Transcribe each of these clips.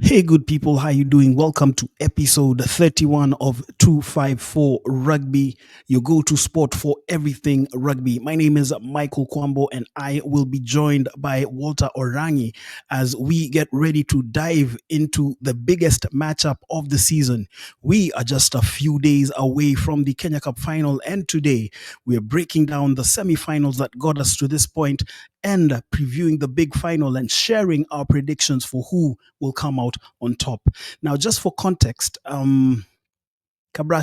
Hey, good people, how you doing? Welcome to episode 31 of 254 Rugby, your go-to sport for everything rugby. My name is Michael Kwambo, and I will be joined by Walter Orangi as we get ready to dive into the biggest matchup of the season. We are just a few days away from the Kenya Cup final, and today we're breaking down the semi-finals that got us to this point and previewing the big final and sharing our predictions for who will come out on top. Now, just for context, Kabras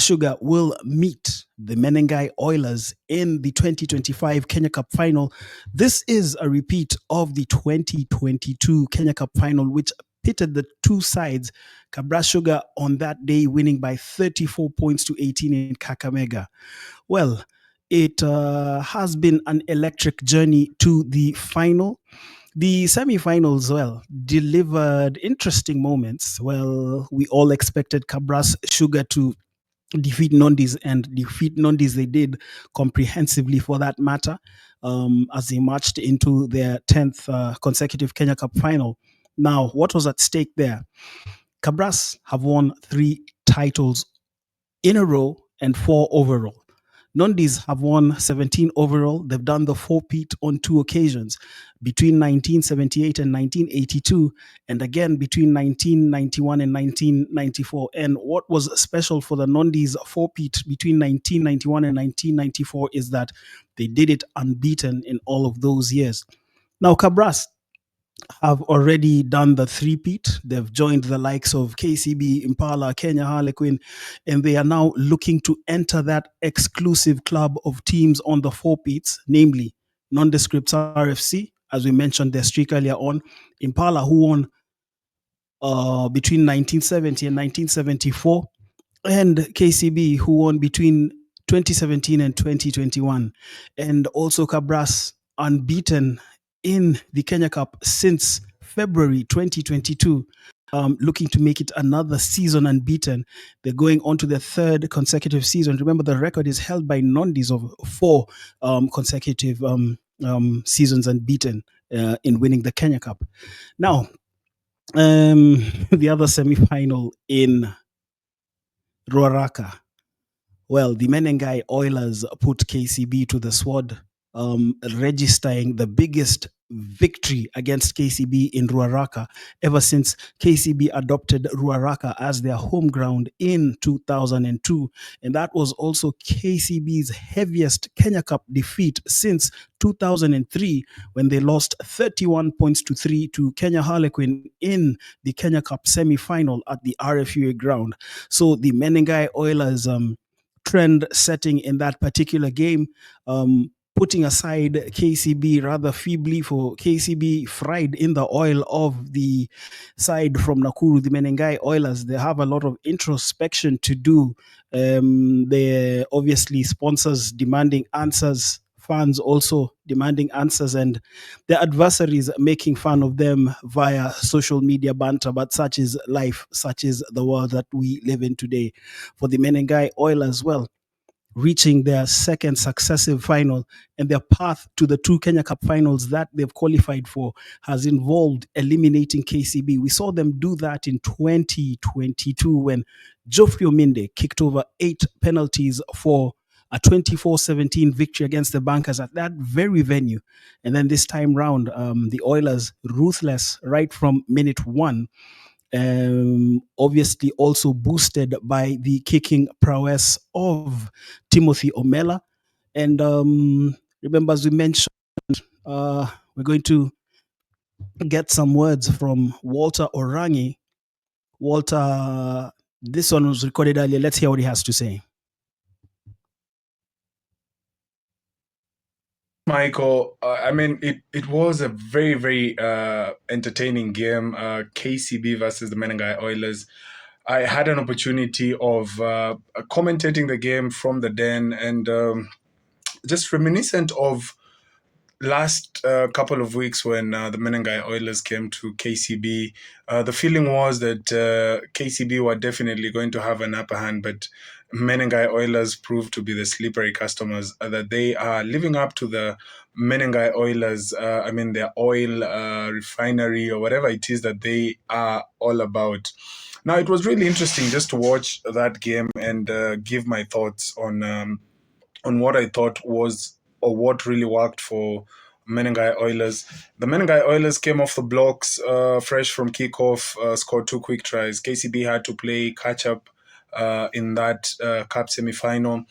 Sugar will meet the Menengai Oilers in the 2025 Kenya Cup final. This is a repeat of the 2022 Kenya Cup final, which pitted the two sides. Kabras Sugar on that day winning by 34 points to 18 in Kakamega. Well, it has been an electric journey to the final. The semifinals, well, delivered interesting moments. Well, we all expected Kabras Sugar to defeat Nondis, and defeat Nondis they did comprehensively for that matter, as they marched into their 10th consecutive Kenya Cup final. Now, what was at stake there? Kabras have won three titles in a row and four overall. Nondis have won 17 overall. They've done the four-peat on two occasions, between 1978 and 1982, and again between 1991 and 1994. And what was special for the Nondis four-peat between 1991 and 1994 is that they did it unbeaten in all of those years. Now, Cabras have already done the three-peat. They've joined the likes of KCB, Impala, Kenya Harlequin, and they are now looking to enter that exclusive club of teams on the four-peats, namely Nondescripts RFC, as we mentioned their streak earlier on, Impala, who won between 1970 and 1974, and KCB, who won between 2017 and 2021, and also Cabras, unbeaten in the Kenya Cup since February 2022, looking to make it another season unbeaten. They're going on to their third consecutive season. Remember, the record is held by Nondis of four consecutive seasons unbeaten in winning the Kenya Cup. Now, the other semi-final in Ruaraka. Well, the Menengai Oilers put KCB to the sword, registering the biggest victory against KCB in Ruaraka ever since KCB adopted Ruaraka as their home ground in 2002. And that was also KCB's heaviest Kenya Cup defeat since 2003, when they lost 31 points to 3 to Kenya Harlequin in the Kenya Cup semi-final at the RFUA ground. So the Menengai Oilers trend setting in that particular game. Putting aside KCB rather feebly, for KCB fried in the oil of the side from Nakuru, the Menengai Oilers. They have a lot of introspection to do. They're obviously sponsors demanding answers, fans also demanding answers, and their adversaries making fun of them via social media banter. But such is life, such is the world that we live in today. For the Menengai Oilers, well, reaching their second successive final, and their path to the two Kenya Cup finals that they've qualified for has involved eliminating KCB. We saw them do that in 2022 when Geoffrey Ominde kicked over 8 penalties for a 24-17 victory against the Bankers at that very venue. And then this time round, the Oilers, ruthless right from minute one, obviously also boosted by the kicking prowess of Timothy Omela. And remember, as we mentioned, we're going to get some words from Walter Orangi. Walter, this one was recorded earlier. Let's hear what he has to say. Michael, I mean, it was a very, very entertaining game, KCB versus the Menengai Oilers. I had an opportunity of commentating the game from the den, and just reminiscent of last couple of weeks when the Menengai Oilers came to KCB, the feeling was that KCB were definitely going to have an upper hand, but Menengai Oilers proved to be the slippery customers, that they are living up to the Menengai Oilers, their oil refinery or whatever it is that they are all about. Now, it was really interesting just to watch that game and give my thoughts on what I thought was or what really worked for Menengai Oilers. The Menengai Oilers came off the blocks fresh from kickoff, scored two quick tries. KCB had to play catch up in that cup semi-final.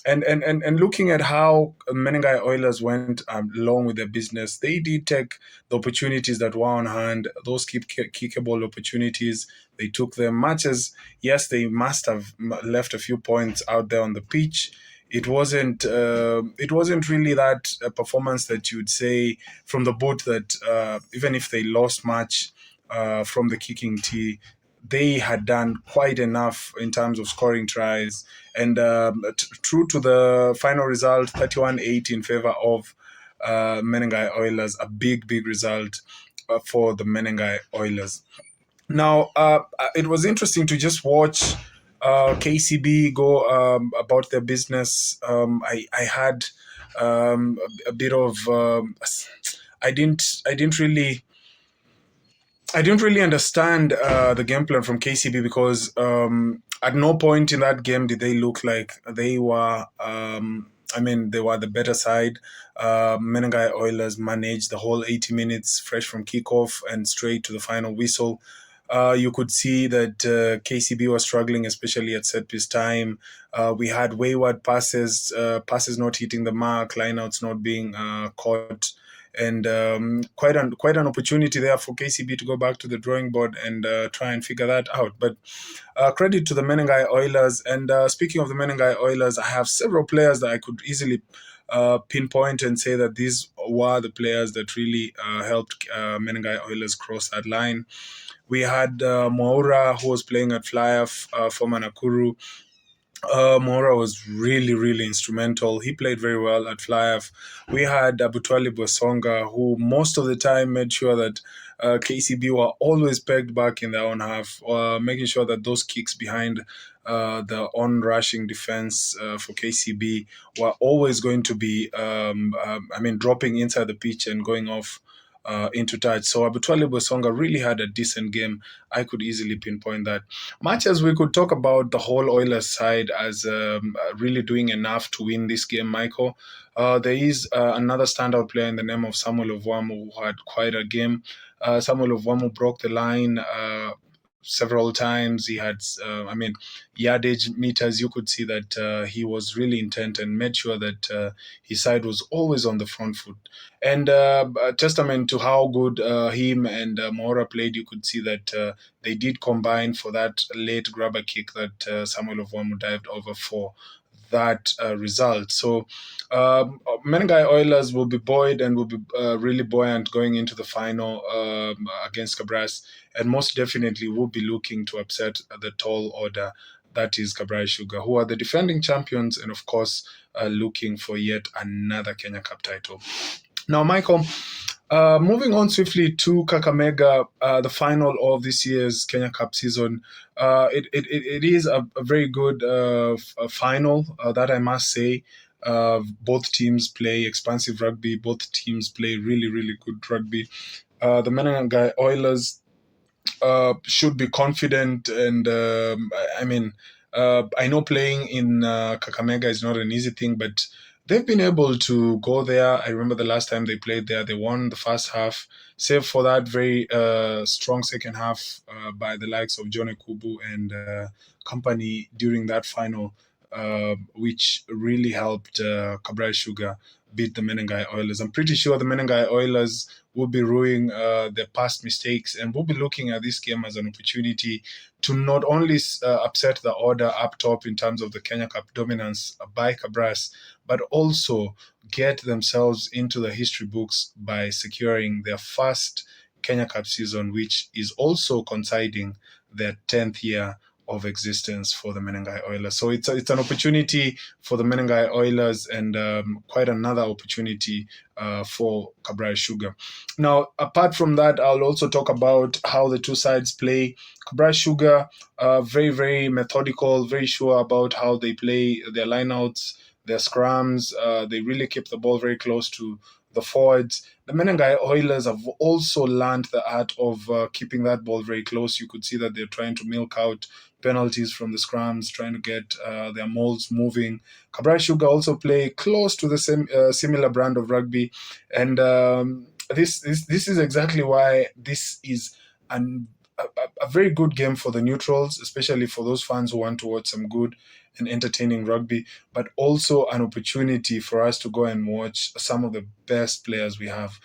And looking at how Menengai Oilers went along with their business, they did take the opportunities that were on hand, those kickable opportunities. They took them. Much as, yes, they must have left a few points out there on the pitch. It wasn't really that performance that you'd say from the boot that even if they lost much from the kicking tee, they had done quite enough in terms of scoring tries. And true to the final result, 31-8 in favor of Menengai Oilers, a big result for the Menengai Oilers. Now, it was interesting to just watch KCB go about their business. I had a bit of I didn't really understand the game plan from KCB because at no point in that game did they look like they were. They were the better side. Menengai Oilers managed the whole 80 minutes fresh from kickoff and straight to the final whistle. You could see that KCB was struggling, especially at set piece time. We had wayward passes, passes not hitting the mark, lineouts not being caught, and quite an opportunity there for KCB to go back to the drawing board and try and figure that out. But credit to the Menengai Oilers. And speaking of the Menengai Oilers, I have several players that I could easily pinpoint and say that these were the players that really helped Menengai Oilers cross that line. We had Moura, who was playing at Flyer for Manakuru. Mora was really instrumental. He played very well at Flyaf. We had Abutwali Bosonga, who most of the time made sure that KCB were always pegged back in their own half, making sure that those kicks behind the on-rushing defense for KCB were always going to be, dropping inside the pitch and going off into touch. So Abutwale Bosonga really had a decent game. I could easily pinpoint that. Much as we could talk about the whole Oilers side as really doing enough to win this game, Michael, there is another standout player in the name of Samuel Ovwamu who had quite a game. Samuel Ovwamu broke the line several times. He had, yardage meters. You could see that he was really intent and made sure that his side was always on the front foot. And a testament to how good him and Mora played, you could see that they did combine for that late grabber kick that Samuel Ovwamu dived over for that result. So Menengai Oilers will be buoyed and will be really buoyant going into the final against Kabras, and most definitely will be looking to upset the tall order that is Kabras Sugar, who are the defending champions and of course looking for yet another Kenya Cup title. Now, Michael, moving on swiftly to Kakamega, the final of this year's Kenya Cup season. It is a very good final, that I must say. Both teams play expansive rugby. Both teams play really good rugby. The Menengai Oilers should be confident, and I know playing in Kakamega is not an easy thing, but they've been able to go there. I remember the last time they played there, they won the first half, save for that very strong second half by the likes of John Ekubu and company during that final, which really helped Kabras Sugar beat the Menengai Oilers. I'm pretty sure the Menengai Oilers will be ruining their past mistakes, and we'll be looking at this game as an opportunity to not only upset the order up top in terms of the Kenya Cup dominance by Kabras, but also get themselves into the history books by securing their first Kenya Cup season, which is also coinciding their 10th year of existence for the Menengai Oilers. So it's an opportunity for the Menengai Oilers, and quite another opportunity for Kabras Sugar. Now, apart from that, I'll also talk about how the two sides play. Kabras Sugar, very, very methodical, very sure about how they play their lineouts, their scrums. They really keep the ball very close to the forwards. The Menengai Oilers have also learned the art of keeping that ball very close. You could see that they're trying to milk out penalties from the scrums, trying to get their molds moving. Kabras Sugar also play close to the same similar brand of rugby, and this is exactly why this is an a very good game for the neutrals, especially for those fans who want to watch some good and entertaining rugby, but also an opportunity for us to go and watch some of the best players we have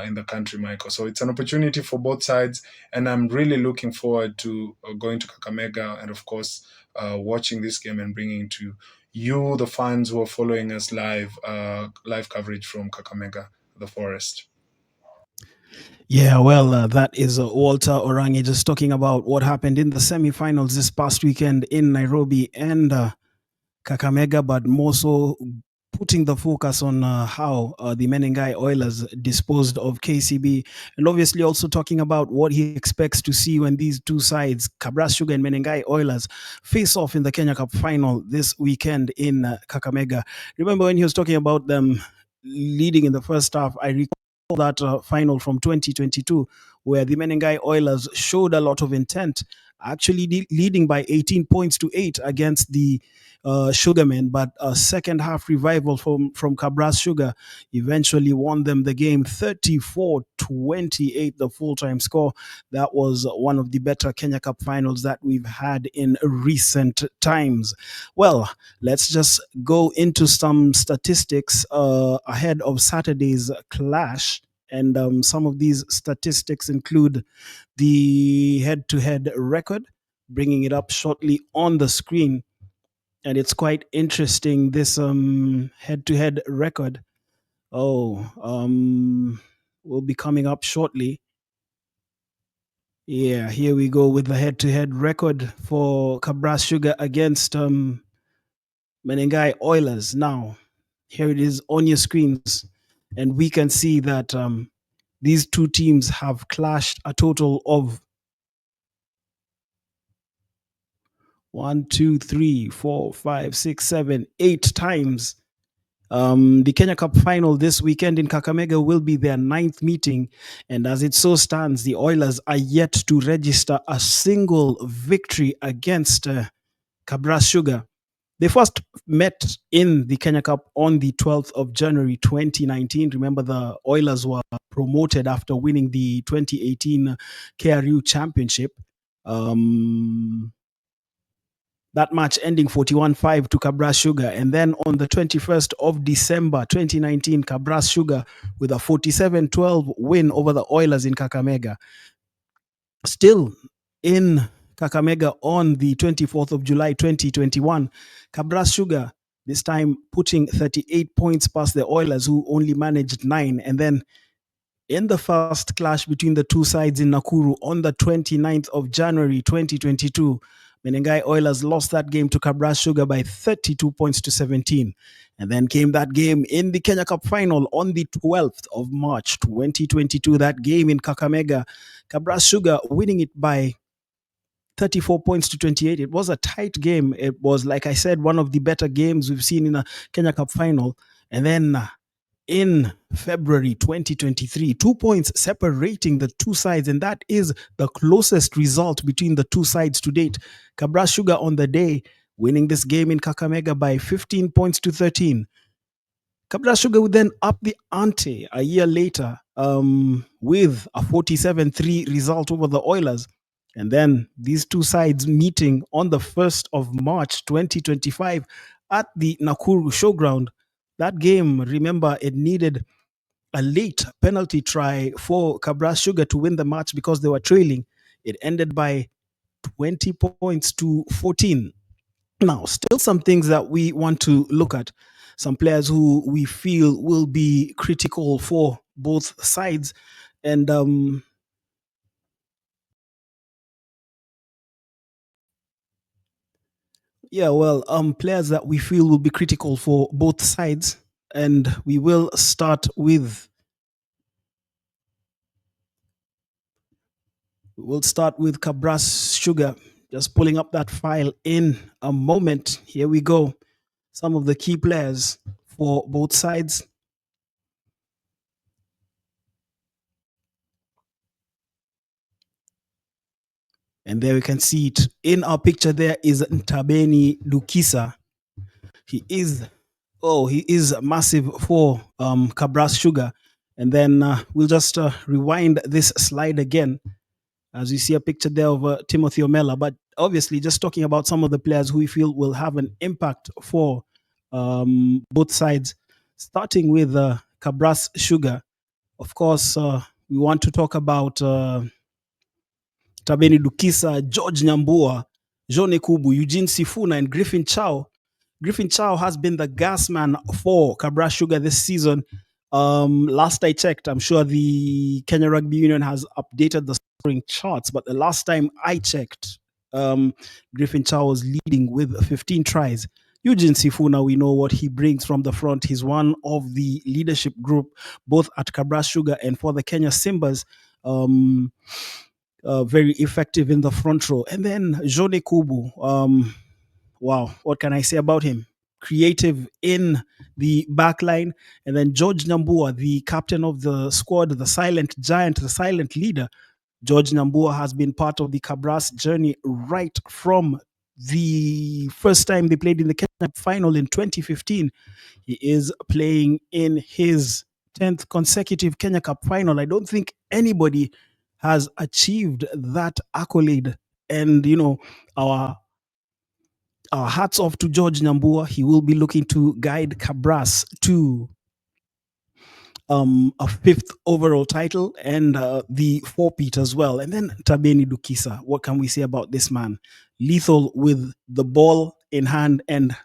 in the country, Michael. So it's an opportunity for both sides, and I'm really looking forward to going to Kakamega and, of course, watching this game and bringing to you, the fans who are following us live coverage from Kakamega, the Forest. Yeah, well, that is Walter Orange just talking about what happened in the semifinals this past weekend in Nairobi and Kakamega, but more so putting the focus on how the Menengai Oilers disposed of KCB, and obviously also talking about what he expects to see when these two sides, Kabras Sugar and Menengai Oilers, face off in the Kenya Cup final this weekend in Kakamega. Remember when he was talking about them leading in the first half, I recall that final from 2022 where the Menengai Oilers showed a lot of intent, actually leading by 18 points to 8 against the Sugarmen, but a second half revival from Kabras Sugar eventually won them the game 34-28, the full time score. That was one of the better Kenya Cup finals that we've had in recent times. Well, let's just go into some statistics ahead of Saturday's clash. And some of these statistics include the head to head record, bringing it up shortly on the screen. And it's quite interesting, this head to head record. Oh, will be coming up shortly. Yeah, here we go with the head to head record for Kabras Sugar against Menengai Oilers. Now, here it is on your screens. And we can see that these two teams have clashed a total of 8 times. The Kenya Cup final this weekend in Kakamega will be their ninth meeting. And as it so stands, the Oilers are yet to register a single victory against Kabras Sugar. They first met in the Kenya Cup on the 12th of January 2019. Remember, the Oilers were promoted after winning the 2018 KRU Championship. That match ending 41-5 to Kabras Sugar. And then on the 21st of December 2019, Kabras Sugar with a 47-12 win over the Oilers in Kakamega. Still in Kakamega on the 24th of July 2021, Kabras Sugar this time putting 38 points past the Oilers, who only managed 9. And then in the first clash between the two sides in Nakuru on the 29th of January 2022, Menengai Oilers lost that game to Kabras Sugar by 32 points to 17. And then came that game in the Kenya Cup final on the 12th of March 2022. That game in Kakamega, Kabras Sugar winning it by 34 points to 28. It was a tight game. It was, like I said, one of the better games we've seen in a Kenya Cup final. And then in February 2023, 2 points separating the two sides, and that is the closest result between the two sides to date. Kabras Sugar on the day winning this game in Kakamega by 15 points to 13. Kabras Sugar would then up the ante a year later with a 47-3 result over the Oilers. And then these two sides meeting on the 1st of March 2025 at the Nakuru Showground. That game, remember, it needed a late penalty try for Kabras Sugar to win the match because they were trailing. It ended by 20 points to 14. Now, still some things that we want to look at. Some players who we feel will be critical for both sides. And Yeah, well, players that we feel will be critical for both sides, and we'll start with Kabras Sugar. Just pulling up that file in a moment. Here we go. Some of the key players for both sides. And there we can see it in our picture. There is Ntabeni Lukisa. He is massive for Cabras Sugar. And then we'll just rewind this slide again as you see a picture there of Timothy Omela. But obviously, just talking about some of the players who we feel will have an impact for both sides, starting with Cabras Sugar. Of course, we want to talk about Tabeni Dukisa, George Nyambua, Jone Kubu, Eugene Sifuna, and Griffin Chow. Griffin Chow has been the gas man for Cabra Sugar this season. Last I checked, I'm sure the Kenya Rugby Union has updated the scoring charts, but the last time I checked, Griffin Chow was leading with 15 tries. Eugene Sifuna, we know what he brings from the front. He's one of the leadership group, both at Cabra Sugar and for the Kenya Simbas. Um, very effective in the front row. And then Jone Kubu, wow, what can I say about him? Creative in the back line. And then George Nambua, the captain of the squad, the silent giant, the silent leader. George Nambua has been part of the Cabras journey right from the first time they played in the Kenya final in 2015. He is playing in his 10th consecutive Kenya Cup final. I don't think anybody has achieved that accolade. And, our hats off to George Nyambua. He will be looking to guide Cabras to a fifth overall title and the four-peat as well. And then Tabeni Dukisa. What can we say about this man? Lethal with the ball in hand, and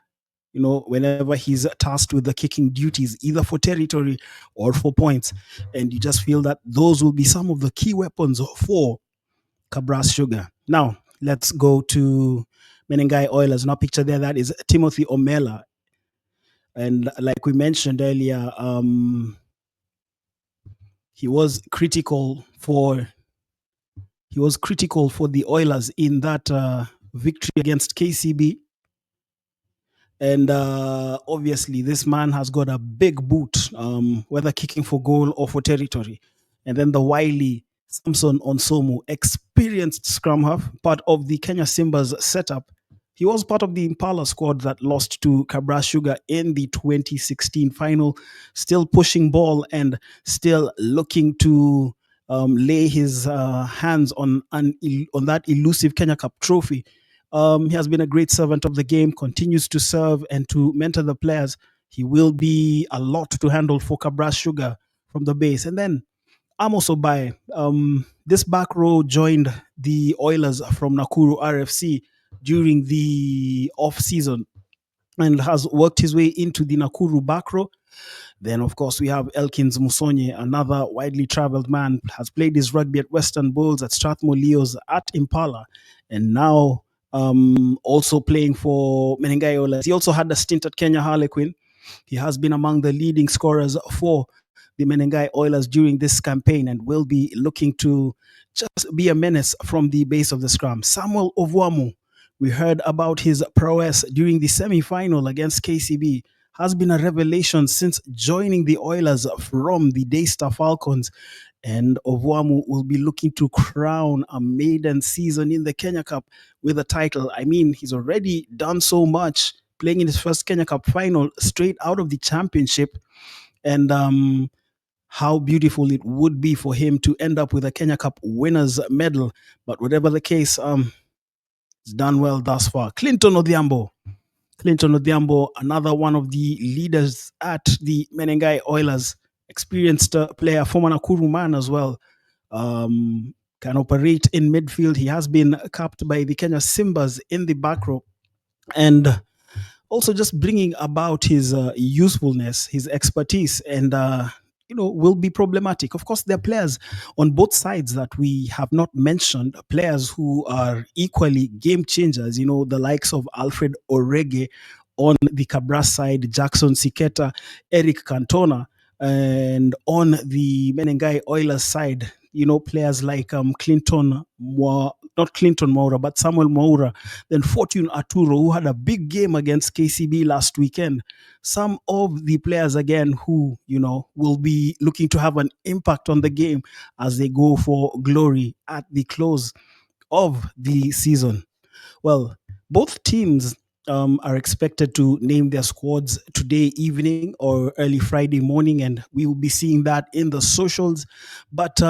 whenever he's tasked with the kicking duties, either for territory or for points. And you just feel that those will be some of the key weapons for Kabras Sugar. Now, let's go to Menengai Oilers. Now, picture there, that is Timothy Omela. And like we mentioned earlier, he was critical for the Oilers in that victory against KCB. And obviously, this man has got a big boot, whether kicking for goal or for territory. And then the wily Samson Onsomu, experienced scrum half, part of the Kenya Simbas setup. He was part of the Impala squad that lost to Kabras Sugar in the 2016 final, still pushing ball and still looking to lay his hands on that elusive Kenya Cup trophy. He has been a great servant of the game, continues to serve and to mentor the players. He will be a lot to handle for Kabras Sugar from the base. And then Amos Obai, this back row joined the Oilers from Nakuru RFC during the off season and has worked his way into the Nakuru back row. Then, of course, we have Elkins Musonye, another widely traveled man, has played his rugby at Western Bulls, at Strathmore Leos, at Impala, and now also playing for Menengai Oilers. He also had a stint at Kenya Harlequin. He has been among the leading scorers for the Menengai Oilers during this campaign and will be looking to just be a menace from the base of the scrum. Samuel Ovwamu, we heard about his prowess during the semi-final against KCB, has been a revelation since joining the Oilers from the Daystar Falcons. And Ovwamu will be looking to crown a maiden season in the Kenya Cup with a title. I mean, he's already done so much, playing in his first Kenya Cup final straight out of the championship. And how beautiful it would be for him to end up with a Kenya Cup winners medal. But whatever the case, he's done well thus far. Clinton Odhiambo, another one of the leaders at the Menengai Oilers, experienced player, former Nakuru man as well. Can operate in midfield. He has been capped by the Kenya Simbas in the back row. And also just bringing about his usefulness, his expertise, and will be problematic. Of course, there are players on both sides that we have not mentioned, players who are equally game changers, the likes of Alfred Orege on the Cabras side, Jackson Siketa, Eric Cantona, and on the Menengai Oilers side, players like not Clinton Moura, but Samuel Moura, then Fortune Arturo, who had a big game against KCB last weekend. Some of the players again who will be looking to have an impact on the game as they go for glory at the close of the season. Well, both teams are expected to name their squads today evening or early Friday morning, and we will be seeing that in the socials. But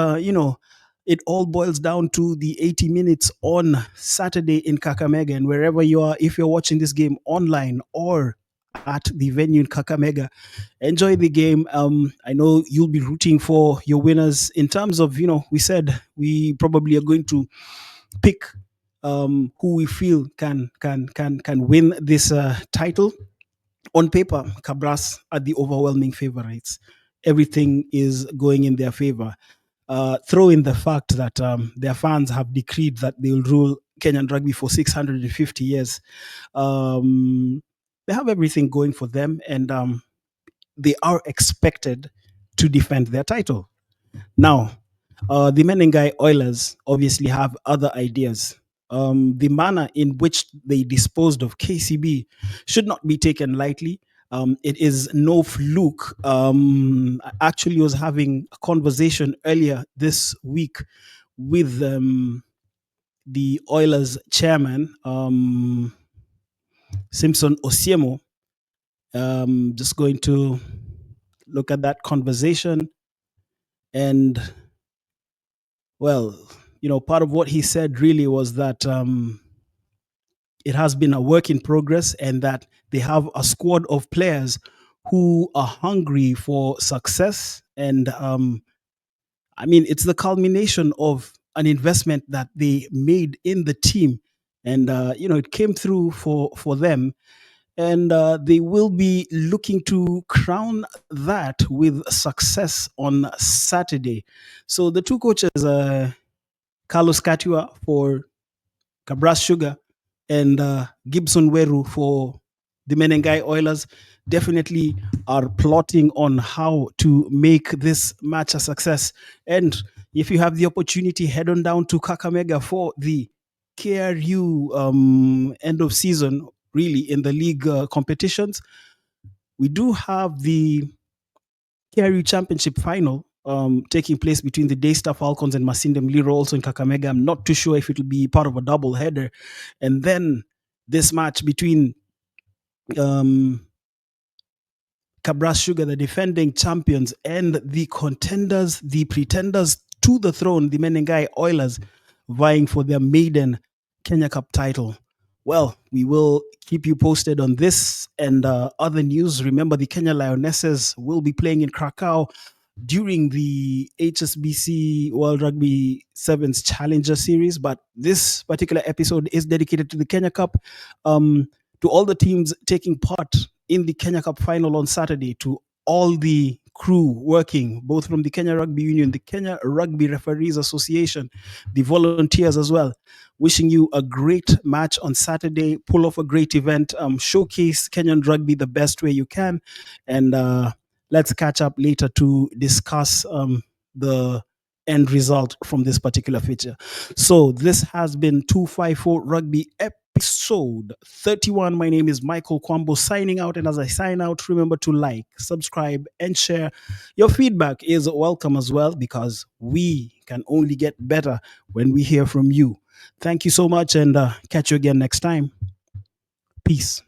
it all boils down to the 80 minutes on Saturday in Kakamega, and wherever you are, if you're watching this game online or at the venue in Kakamega, enjoy the game. I know you'll be rooting for your winners. In terms of, we said we probably are going to pick who we feel can win this title. On paper, Cabras are the overwhelming favorites. Everything is going in their favor. Throw in the fact that their fans have decreed that they will rule Kenyan rugby for 650 years. They have everything going for them, and they are expected to defend their title. Now, the Menengai Oilers obviously have other ideas. The manner in which they disposed of KCB should not be taken lightly. It is no fluke. I actually was having a conversation earlier this week with the Oilers chairman, Simpson Osiemo. Just going to look at that conversation. And, well, part of what he said really was that it has been a work in progress and that they have a squad of players who are hungry for success. And it's the culmination of an investment that they made in the team. And, it came through for them. And they will be looking to crown that with success on Saturday. So the two coaches, Carlos Katua for Kabras Sugar and Gibson Weru for the Menengai Oilers, definitely are plotting on how to make this match a success. And if you have the opportunity, head on down to Kakamega for the KRU end of season, really, in the league competitions. We do have the KRU Championship final taking place between the Daystar Falcons and Masinde Mliro, also in Kakamega. I'm not too sure if it will be part of a double header. And then this match between Kabras Sugar, the defending champions, and the contenders, the pretenders to the throne, the Menengai Oilers, vying for their maiden Kenya Cup title. Well, we will keep you posted on this and other news. Remember, the Kenya Lionesses will be playing in Krakow during the HSBC World Rugby Sevens Challenger Series, but this particular episode is dedicated to the Kenya Cup. To all the teams taking part in the Kenya Cup final on Saturday, to all the crew working, both from the Kenya Rugby Union, the Kenya Rugby Referees Association, the volunteers as well. Wishing you a great match on Saturday. Pull off a great event. Showcase Kenyan rugby the best way you can. And let's catch up later to discuss the end result from this particular feature. So this has been 254 Rugby episode 31. My name is Michael Kwambo signing out. And as I sign out, remember to like, subscribe, and share. Your feedback is welcome as well, because we can only get better when we hear from you. Thank you so much, and catch you again next time. Peace.